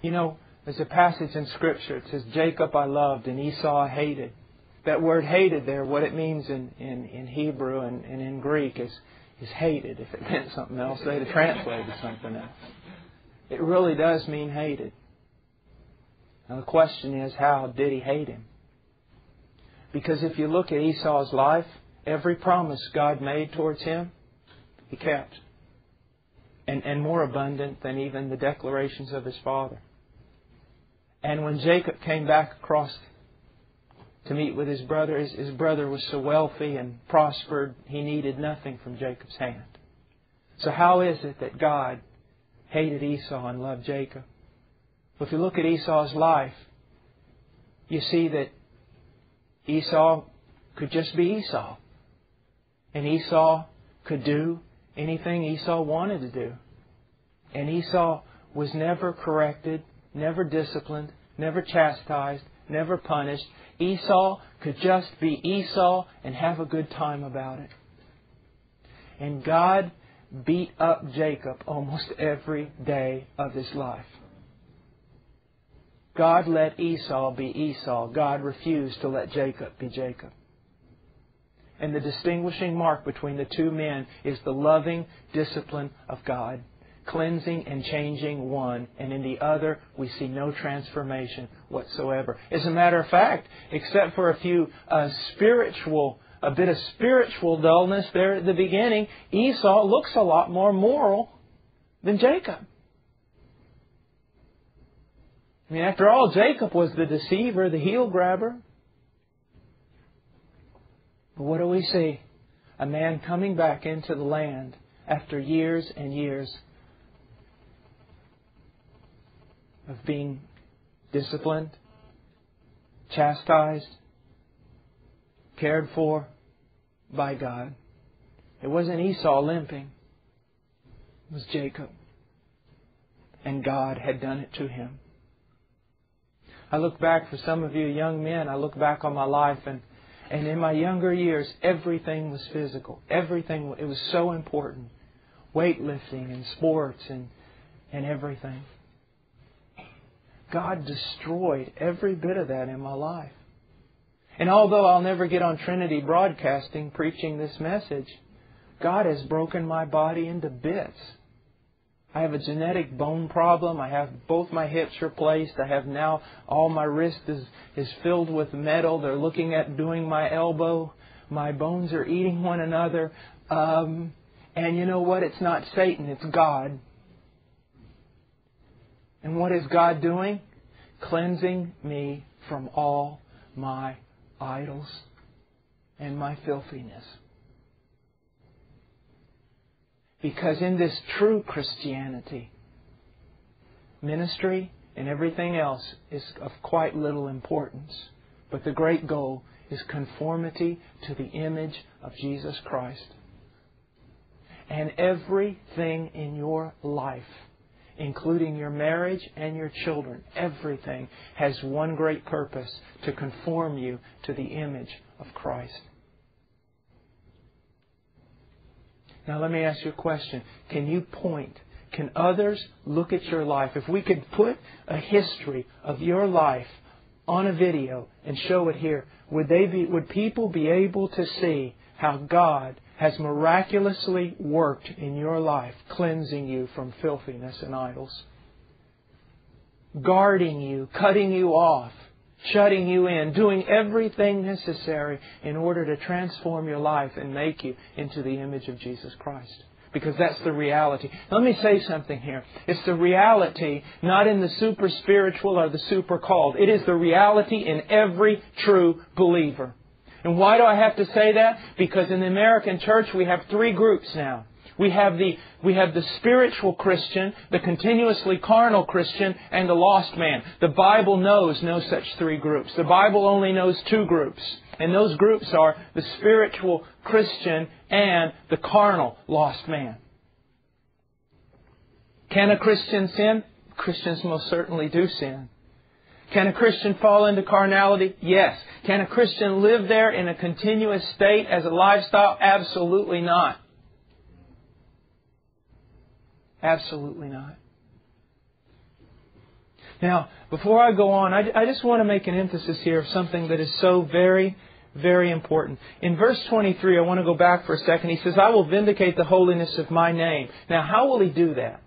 You know, there's a passage in Scripture. It says, Jacob I loved and Esau I hated. That word hated there, what it means in Hebrew and in Greek is hated. If it meant something else, they'd have translated something else. It really does mean hated. Now the question is, how did he hate him? Because if you look at Esau's life, every promise God made towards him, he kept. And more abundant than even the declarations of his father. And when Jacob came back across to meet with his brother was so wealthy and prospered, he needed nothing from Jacob's hand. So how is it that God hated Esau and loved Jacob? Well, if you look at Esau's life, you see that Esau could just be Esau. And Esau could do anything Esau wanted to do. And Esau was never corrected, never disciplined, never chastised, never punished. Esau could just be Esau and have a good time about it. And God beat up Jacob almost every day of his life. God let Esau be Esau. God refused to let Jacob be Jacob. And the distinguishing mark between the two men is the loving discipline of God, cleansing and changing one, and in the other we see no transformation whatsoever. As a matter of fact, except for a bit of spiritual dullness there at the beginning, Esau looks a lot more moral than Jacob. I mean, after all, Jacob was the deceiver, the heel grabber. But what do we see? A man coming back into the land after years and years of being disciplined, chastised, cared for by God. It wasn't Esau limping. It was Jacob. And God had done it to him. I look back, for some of you young men, I look back on my life and in my younger years, everything was physical. Everything, it was so important. Weightlifting and sports and everything. God destroyed every bit of that in my life. And although I'll never get on Trinity Broadcasting preaching this message, God has broken my body into bits. I have a genetic bone problem. I have both my hips replaced. I have now all my wrist is filled with metal. They're looking at doing my elbow. My bones are eating one another. And you know what? It's not Satan. It's God. And what is God doing? Cleansing me from all my idols and my filthiness. Because in this true Christianity, ministry and everything else is of quite little importance. But the great goal is conformity to the image of Jesus Christ. And everything in your life, including your marriage and your children, everything has one great purpose: to conform you to the image of Christ. Now let me ask you a question. Can others look at your life? If we could put a history of your life on a video and show it here, would people be able to see how God has miraculously worked in your life, cleansing you from filthiness and idols, guarding you, cutting you off, shutting you in, doing everything necessary in order to transform your life and make you into the image of Jesus Christ? Because that's the reality. Let me say something here. It's the reality not in the super spiritual or the super called. It is the reality in every true believer. And why do I have to say that? Because in the American church we have three groups now. We have the spiritual Christian, the continuously carnal Christian, and the lost man. The Bible knows no such three groups. The Bible only knows two groups. And those groups are the spiritual Christian and the carnal lost man. Can a Christian sin? Christians most certainly do sin. Can a Christian fall into carnality? Yes. Can a Christian live there in a continuous state as a lifestyle? Absolutely not. Absolutely not. Now, before I go on, I just want to make an emphasis here of something that is so very, very important. In verse 23, I want to go back for a second. He says, I will vindicate the holiness of my name. Now, how will He do that?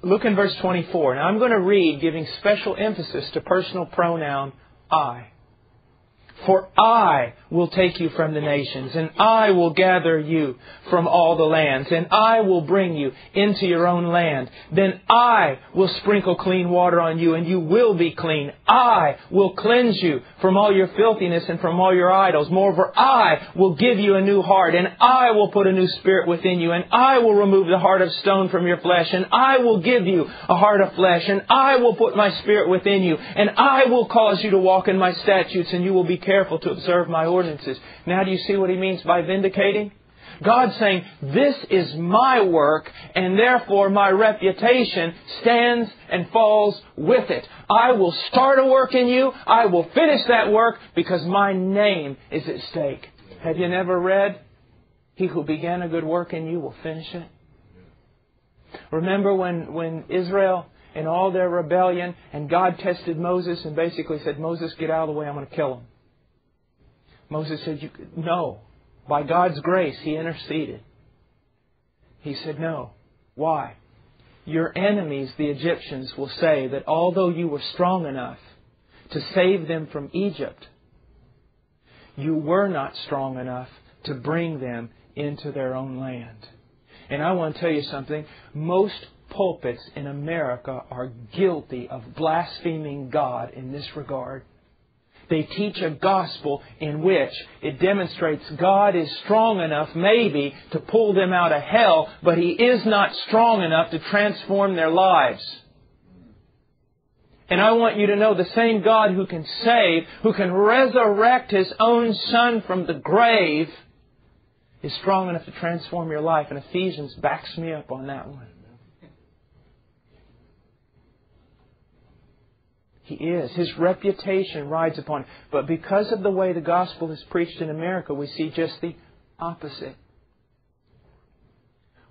Look in verse 24. Now, I'm going to read giving special emphasis to personal pronoun I. For I will take you from the nations, and I will gather you from all the lands, and I will bring you into your own land. Then I will sprinkle clean water on you, and you will be clean. I will cleanse you from all your filthiness and from all your idols. Moreover, I will give you a new heart, and I will put a new spirit within you, and I will remove the heart of stone from your flesh, and I will give you a heart of flesh, and I will put my spirit within you, and I will cause you to walk in my statutes, and you will be careful to observe my ordinances. Now do you see what He means by vindicating? God's saying, this is my work, and therefore my reputation stands and falls with it. I will start a work in you. I will finish that work because my name is at stake. Have you never read, He who began a good work in you will finish it? Remember when Israel, in all their rebellion, and God tested Moses and basically said, Moses, get out of the way, I'm going to kill him. Moses said, no. By God's grace, He interceded. He said, no. Why? Your enemies, the Egyptians, will say that although you were strong enough to save them from Egypt, you were not strong enough to bring them into their own land. And I want to tell you something. Most pulpits in America are guilty of blaspheming God in this regard. They teach a gospel in which it demonstrates God is strong enough maybe to pull them out of hell, but He is not strong enough to transform their lives. And I want you to know the same God who can save, who can resurrect His own Son from the grave, is strong enough to transform your life. And Ephesians backs me up on that one. He is. His reputation rides upon it. But because of the way the gospel is preached in America, we see just the opposite.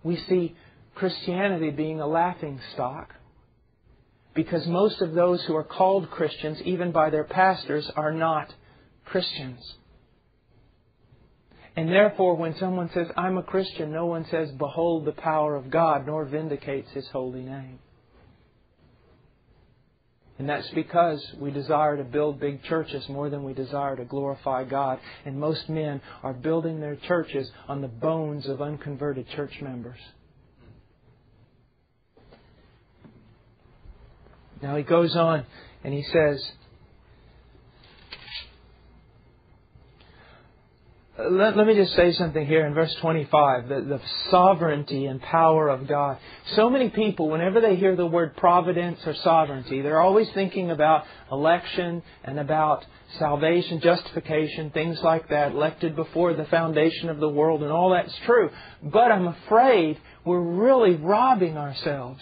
We see Christianity being a laughing stock. Because most of those who are called Christians, even by their pastors, are not Christians. And therefore, when someone says, I'm a Christian, no one says, behold the power of God, nor vindicates His holy name. And that's because we desire to build big churches more than we desire to glorify God. And most men are building their churches on the bones of unconverted church members. Now he goes on and he says, let me just say something here in verse 25, the sovereignty and power of God. So many people, whenever they hear the word providence or sovereignty, they're always thinking about election and about salvation, justification, things like that, elected before the foundation of the world, and all that's true. But I'm afraid we're really robbing ourselves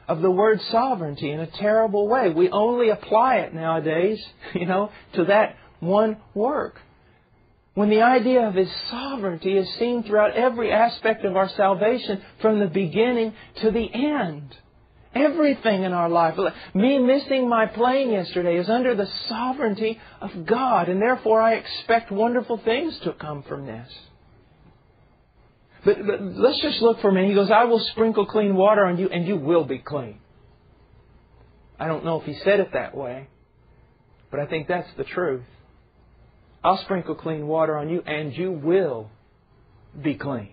of the word sovereignty in a terrible way. We only apply it nowadays, to that one work. When the idea of His sovereignty is seen throughout every aspect of our salvation from the beginning to the end. Everything in our life. Me missing my plane yesterday is under the sovereignty of God, and therefore I expect wonderful things to come from this. But let's just look for a minute. He goes, I will sprinkle clean water on you, and you will be clean. I don't know if He said it that way, but I think that's the truth. I'll sprinkle clean water on you, and you will be clean.